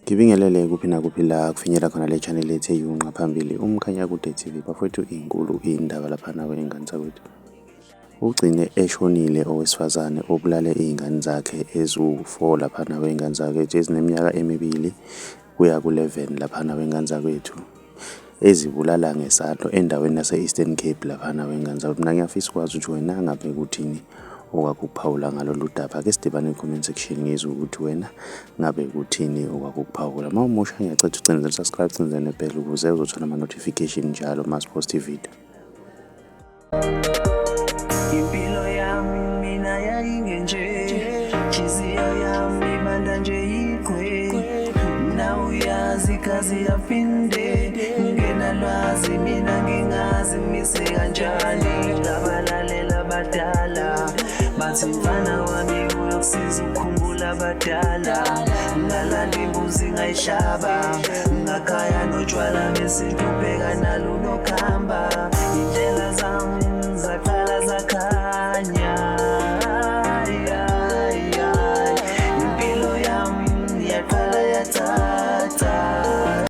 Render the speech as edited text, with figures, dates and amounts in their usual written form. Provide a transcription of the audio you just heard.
Ngibingelele kuphi nakuphi la kufinyela khona le channel ethu eyunqa phambili uMkhanyakude TV. Bafowethu inkulu indaba laphana kwey'ngane zakwethu. Ugcine eshonile owesifazane obulale iy'ngane zakhe eziwu-4 laphana kwey'ngane zakwethu ezineminyaka 2 kuya ku-11 laphana kwey'ngane zakwethu, ezibulala ngesando endaweni yase-Eastern Cape laphana kwey'ngane zakwethu. Mina ngiyafisa ukwazi ukuthi wena ngabe kuthini okwakukuphawula ngalolu daba. Ake sidibane kwi-comment section ngizwe ukuthi wena ngabe kuthini okwakukuphawula. Uma umusha ngiyacela ucindezele subscribe, ucindezele nebheli ukuze uzothola ama-notification njalo uma siposta ividiyo. Impilo yami mina yayingenje, inhliziyo yami ibanda nje yikhwe. Na uyazi kazi yaphinde, ngenalwazi mina ngingazi mise kanjani. Ngabalalela abadala bathi mfana wami uyokusiza ukukhumbula abadala. Ngalala imbuzi ngayihlaba, ngakhaya notshwala besintu bheka nalunokhaya.